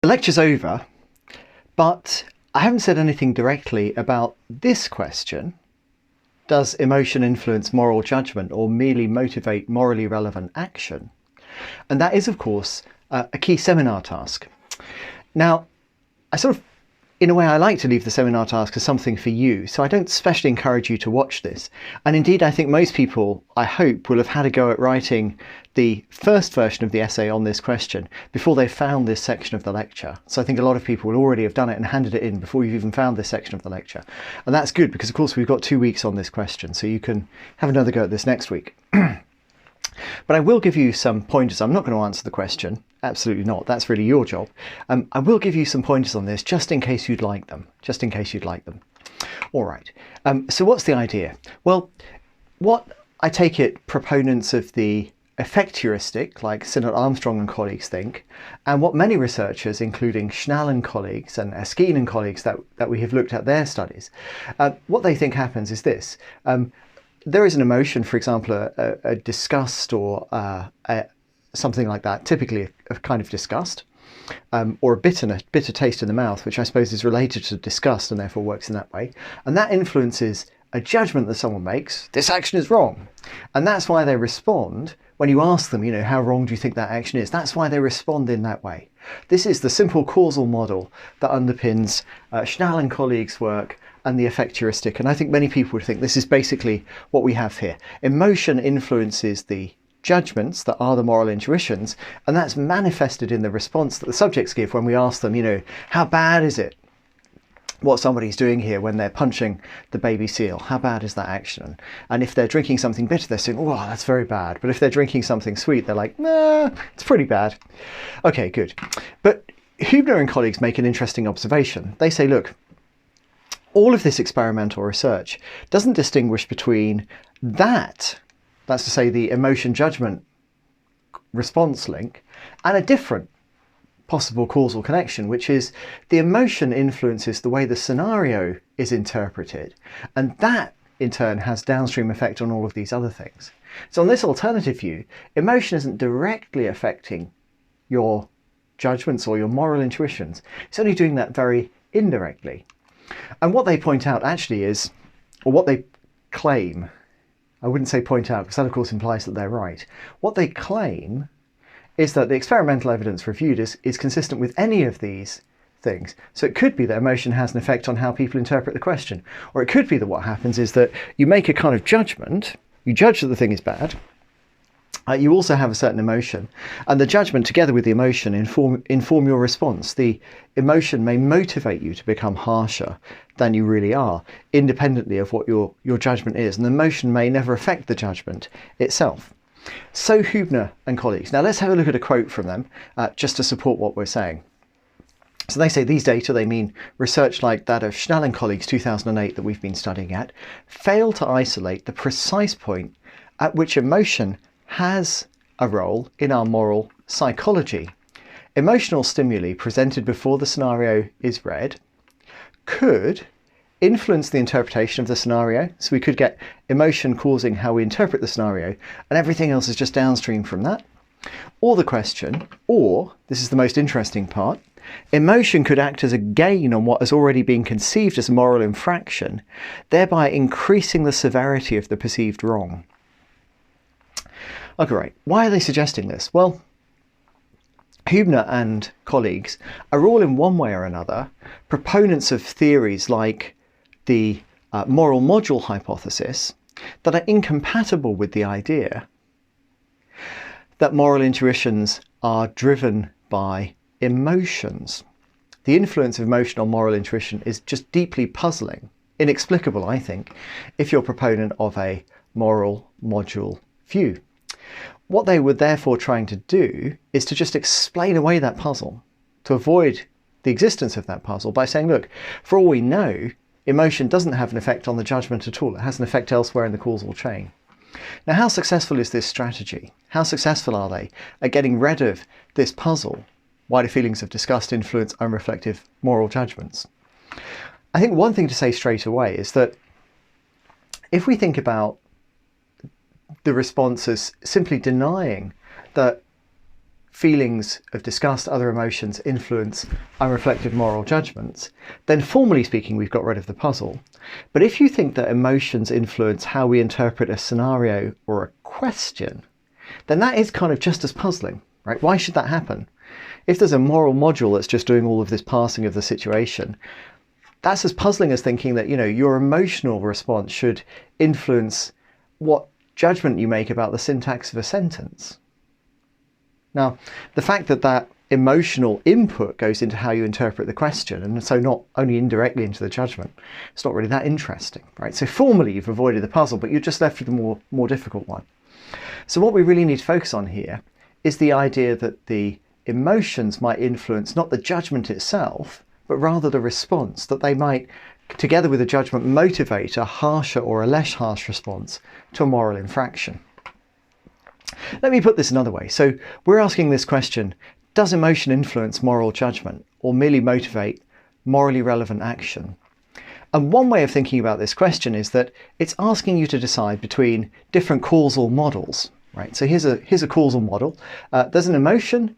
The lecture's over, but I haven't said anything directly about this question. Does emotion influence moral judgment or merely motivate morally relevant action? And that is, of course, a key seminar task. Now, in a way, I like to leave the seminar task as something for you, so I don't specially encourage you to watch this. And indeed, I think most people, I hope, will have had a go at writing the first version of the essay on this question before they found this section of the lecture. So I think a lot of people will already have done it and handed it in before you've even found this section of the lecture. And that's good because, of course, we've got 2 weeks on this question, so you can have another go at this next week. But I will give you some pointers. I'm not going to answer the question. Absolutely not. That's really your job. I will give you some pointers on this just in case you'd like them. Just in case you'd like them. All right. So what's the idea? Well, what I take it proponents of the effect heuristic, like Sinnott Armstrong and colleagues, think, and what many researchers, including Schnall and colleagues and Erskine and colleagues that we have looked at their studies, what they think happens is this. There is an emotion, for example, a disgust or something like that, typically a kind of disgust, or a bitter taste in the mouth, which I suppose is related to disgust and therefore works in that way. And that influences a judgment that someone makes. This action is wrong. And that's why they respond when you ask them, how wrong do you think that action is? That's why they respond in that way. This is the simple causal model that underpins Schnall and colleagues' work and the effect heuristic. And I think many people would think this is basically what we have here. Emotion influences the judgments that are the moral intuitions, and that's manifested in the response that the subjects give when we ask them, how bad is it what somebody's doing here when they're punching the baby seal? How bad is that action? And if they're drinking something bitter, they're saying, oh, that's very bad. But if they're drinking something sweet, they're like, nah, it's pretty bad. Okay, good. But Huebner and colleagues make an interesting observation. They say, look, all of this experimental research doesn't distinguish between that's to say the emotion judgment response link, and a different possible causal connection, which is the emotion influences the way the scenario is interpreted, and that in turn has downstream effect on all of these other things. So on this alternative view, emotion isn't directly affecting your judgments or your moral intuitions. It's only doing that very indirectly. And what they point out actually is, or what they claim, I wouldn't say point out because that of course implies that they're right. What they claim is that the experimental evidence reviewed is consistent with any of these things. So it could be that emotion has an effect on how people interpret the question. Or it could be that what happens is that you make a kind of judgment, you judge that the thing is bad, you also have a certain emotion, and the judgment together with the emotion inform your response. The emotion may motivate you to become harsher than you really are, independently of what your judgment is, and the emotion may never affect the judgment itself. So Huebner and colleagues. Now let's have a look at a quote from them just to support what we're saying. So they say these data, they mean research like that of Schnall and colleagues 2008 that we've been studying at, fail to isolate the precise point at which emotion has a role in our moral psychology. Emotional stimuli presented before the scenario is read could influence the interpretation of the scenario. So we could get emotion causing how we interpret the scenario, and everything else is just downstream from that. Or the question, or, this is the most interesting part, emotion could act as a gain on what has already been conceived as a moral infraction, thereby increasing the severity of the perceived wrong. Okay, right. Why are they suggesting this? Well, Huebner and colleagues are all in one way or another proponents of theories like the moral module hypothesis that are incompatible with the idea that moral intuitions are driven by emotions. The influence of emotion on moral intuition is just deeply puzzling, inexplicable, I think, if you're a proponent of a moral module view. What they were therefore trying to do is to just explain away that puzzle, to avoid the existence of that puzzle by saying, look, for all we know, emotion doesn't have an effect on the judgment at all. It has an effect elsewhere in the causal chain. Now, how successful is this strategy? How successful are they at getting rid of this puzzle? Why do feelings of disgust influence unreflective moral judgments? I think one thing to say straight away is that if we think about the response as simply denying that feelings of disgust, other emotions influence unreflective moral judgments, then formally speaking, we've got rid of the puzzle. But if you think that emotions influence how we interpret a scenario or a question, then that is kind of just as puzzling, right? Why should that happen? If there's a moral module that's just doing all of this parsing of the situation, that's as puzzling as thinking that, your emotional response should influence what judgment you make about the syntax of a sentence. Now, the fact that that emotional input goes into how you interpret the question, and so not only indirectly into the judgment, it's not really that interesting, right? So formally you've avoided the puzzle, but you're just left with the more difficult one. So what we really need to focus on here is the idea that the emotions might influence not the judgment itself, but rather the response, that they might, together with the judgment, motivate a harsher or a less harsh response to a moral infraction. Let me put this another way. So we're asking this question, does emotion influence moral judgment or merely motivate morally relevant action? And one way of thinking about this question is that it's asking you to decide between different causal models, right? So here's a causal model. There's an emotion,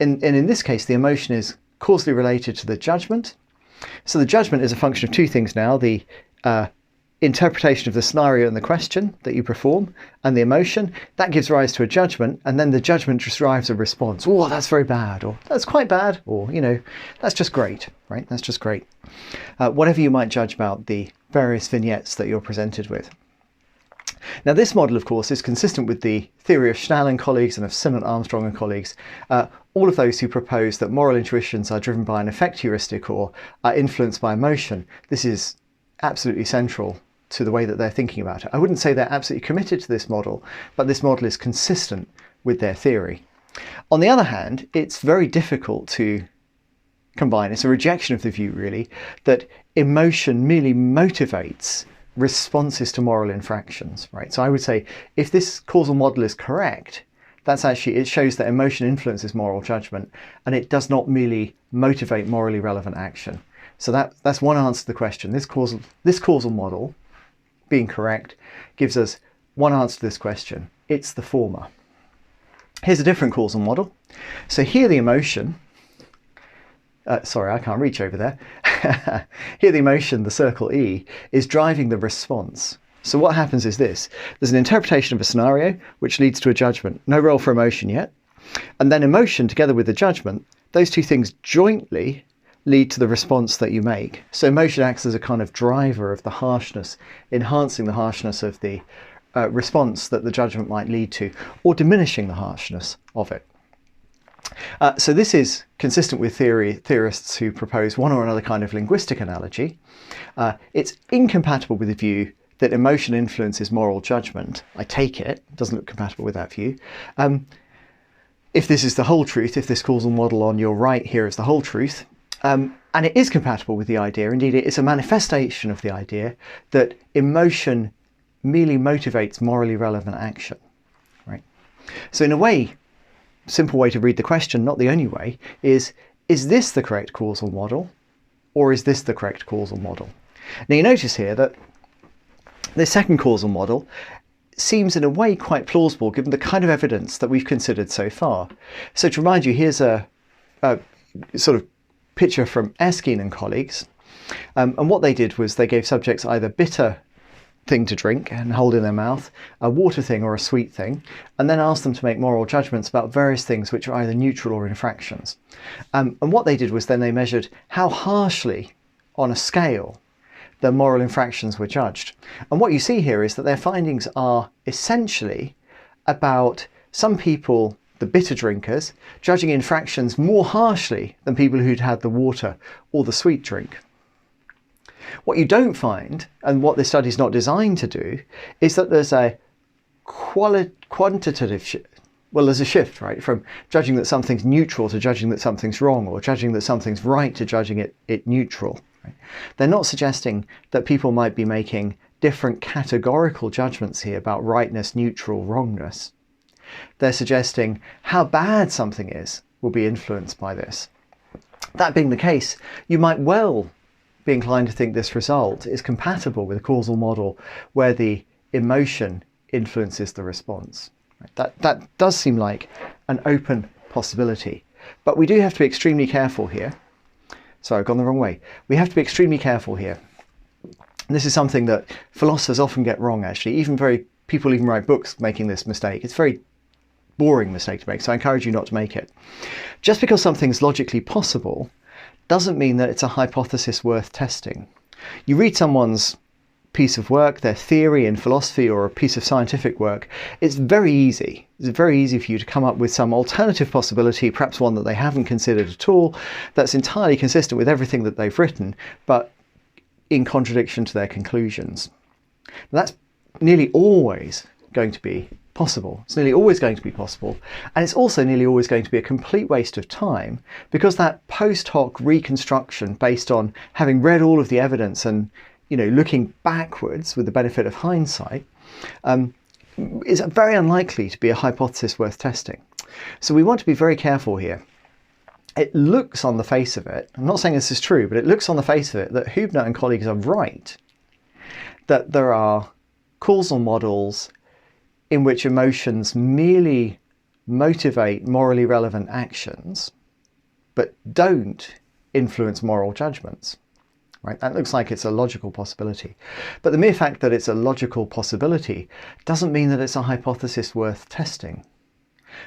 and in this case, the emotion is causally related to the judgment. So the judgment is a function of two things now, the interpretation of the scenario and the question that you perform, and the emotion, that gives rise to a judgment, and then the judgment just drives a response. Oh, that's very bad, or that's quite bad, or, that's just great, right? That's just great. Whatever you might judge about the various vignettes that you're presented with. Now, this model, of course, is consistent with the theory of Schnall and colleagues and of Simon, Armstrong and colleagues, all of those who propose that moral intuitions are driven by an effect heuristic or are influenced by emotion. This is absolutely central to the way that they're thinking about it. I wouldn't say they're absolutely committed to this model, but this model is consistent with their theory. On the other hand, it's very difficult to combine. It's a rejection of the view, really, that emotion merely motivates responses to moral infractions, right? So I would say if this causal model is correct, it shows that emotion influences moral judgment and it does not merely motivate morally relevant action. So that's one answer to the question. This causal model, being correct, gives us one answer to this question. It's the former. Here's a different causal model. So here the emotion, sorry, I can't reach over there. Here the emotion, the circle E, is driving the response. So what happens is this. There's an interpretation of a scenario which leads to a judgment. No role for emotion yet. And then emotion together with the judgment, those two things jointly lead to the response that you make. So emotion acts as a kind of driver of the harshness, enhancing the harshness of the response that the judgment might lead to, or diminishing the harshness of it. So this is consistent with theorists who propose one or another kind of linguistic analogy. It's incompatible with the view that emotion influences moral judgment. I take it doesn't look compatible with that view. If this is the whole truth, if this causal model on your right here is the whole truth, and it is compatible with the idea, indeed it's a manifestation of the idea that emotion merely motivates morally relevant action, right? So in a way, simple way to read the question, not the only way, is this the correct causal model or is this the correct causal model? Now you notice here that the second causal model seems in a way quite plausible given the kind of evidence that we've considered so far. So to remind you, here's a sort of picture from Erskine and colleagues, and what they did was they gave subjects either bitter thing to drink and hold in their mouth, a water thing or a sweet thing, and then asked them to make moral judgments about various things which are either neutral or infractions. And what they did was then they measured how harshly on a scale the moral infractions were judged. And what you see here is that their findings are essentially about some people, the bitter drinkers, judging infractions more harshly than people who'd had the water or the sweet drink. What you don't find, and what this study is not designed to do, is that there's a quantitative shift. Well, there's a shift, right, from judging that something's neutral to judging that something's wrong, or judging that something's right to judging it neutral. Right? They're not suggesting that people might be making different categorical judgments here about rightness, neutral, wrongness. They're suggesting how bad something is will be influenced by this. That being the case, you might well be inclined to think this result is compatible with a causal model where the emotion influences the response. That does seem like an open possibility. But we do have to be extremely careful here. Sorry, I've gone the wrong way. We have to be extremely careful here. And this is something that philosophers often get wrong, actually. People even write books making this mistake. It's a very boring mistake to make, so I encourage you not to make it. Just because something's logically possible doesn't mean that it's a hypothesis worth testing. You read someone's piece of work, their theory in philosophy or a piece of scientific work, it's very easy. It's very easy for you to come up with some alternative possibility, perhaps one that they haven't considered at all, that's entirely consistent with everything that they've written, but in contradiction to their conclusions. Now, that's nearly always going to be possible. It's nearly always going to be possible, and it's also nearly always going to be a complete waste of time, because that post hoc reconstruction based on having read all of the evidence and looking backwards with the benefit of hindsight is very unlikely to be a hypothesis worth testing. So we want to be very careful here. It looks on the face of it, I'm not saying this is true, but it looks on the face of it that Huebner and colleagues are right, that there are causal models in which emotions merely motivate morally relevant actions, but don't influence moral judgments. Right? That looks like it's a logical possibility. But the mere fact that it's a logical possibility doesn't mean that it's a hypothesis worth testing.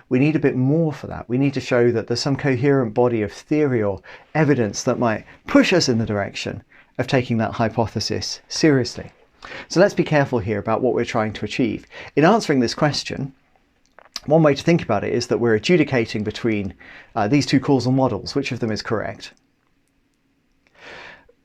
We need a bit more for that. We need to show that there's some coherent body of theory or evidence that might push us in the direction of taking that hypothesis seriously. So let's be careful here about what we're trying to achieve. In answering this question, one way to think about it is that we're adjudicating between these two causal models, which of them is correct.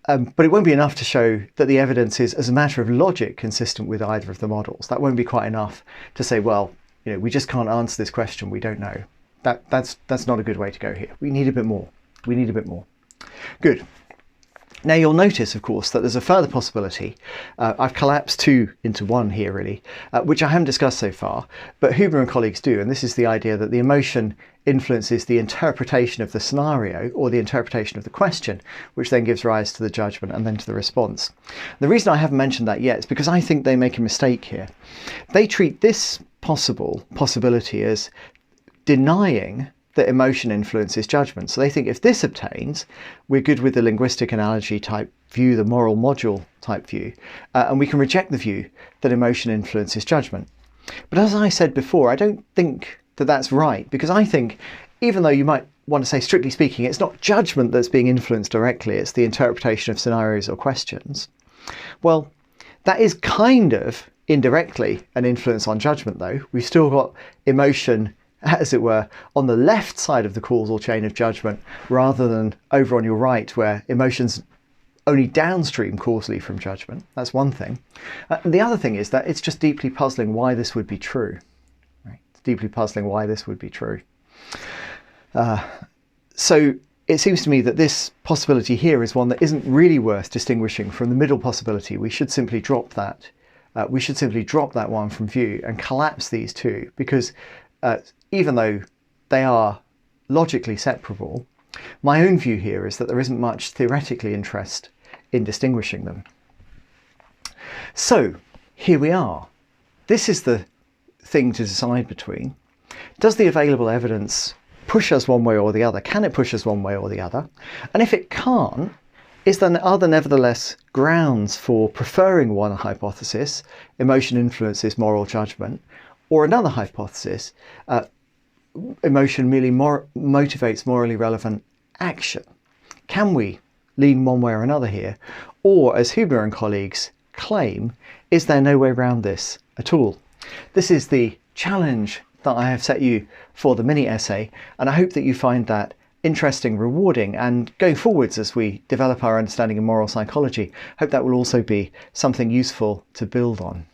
But it won't be enough to show that the evidence is, as a matter of logic, consistent with either of the models. That won't be quite enough to say, well, we just can't answer this question, we don't know. That's not a good way to go here. We need a bit more. We need a bit more. Good. Now you'll notice, of course, that there's a further possibility. I've collapsed two into one here, really, which I haven't discussed so far, but Huebner and colleagues do, and this is the idea that the emotion influences the interpretation of the scenario or the interpretation of the question, which then gives rise to the judgment and then to the response. The reason I haven't mentioned that yet is because I think they make a mistake here. They treat this possibility as denying that emotion influences judgment. So they think if this obtains, we're good with the linguistic analogy type view, the moral module type view, and we can reject the view that emotion influences judgment. But as I said before, I don't think that that's right, because I think, even though you might want to say, strictly speaking, it's not judgment that's being influenced directly, it's the interpretation of scenarios or questions. Well, that is kind of indirectly an influence on judgment, though. We've still got emotion, as it were, on the left side of the causal chain of judgment, rather than over on your right, where emotions only downstream causally from judgment. That's one thing. The other thing is that it's just deeply puzzling why this would be true. Right? It's deeply puzzling why this would be true. So it seems to me that this possibility here is one that isn't really worth distinguishing from the middle possibility. We should simply drop that. We should simply drop that one from view and collapse these two, because even though they are logically separable, my own view here is that there isn't much theoretically interest in distinguishing them. So here we are. This is the thing to decide between. Does the available evidence push us one way or the other? Can it push us one way or the other? And if it can't, are there nevertheless grounds for preferring one hypothesis, emotion influences moral judgment, or another hypothesis, emotion merely motivates morally relevant action? Can we lean one way or another here? Or, as Huebner and colleagues claim, is there no way around this at all? This is the challenge that I have set you for the mini essay, and I hope that you find that interesting, rewarding, and going forwards as we develop our understanding of moral psychology, hope that will also be something useful to build on.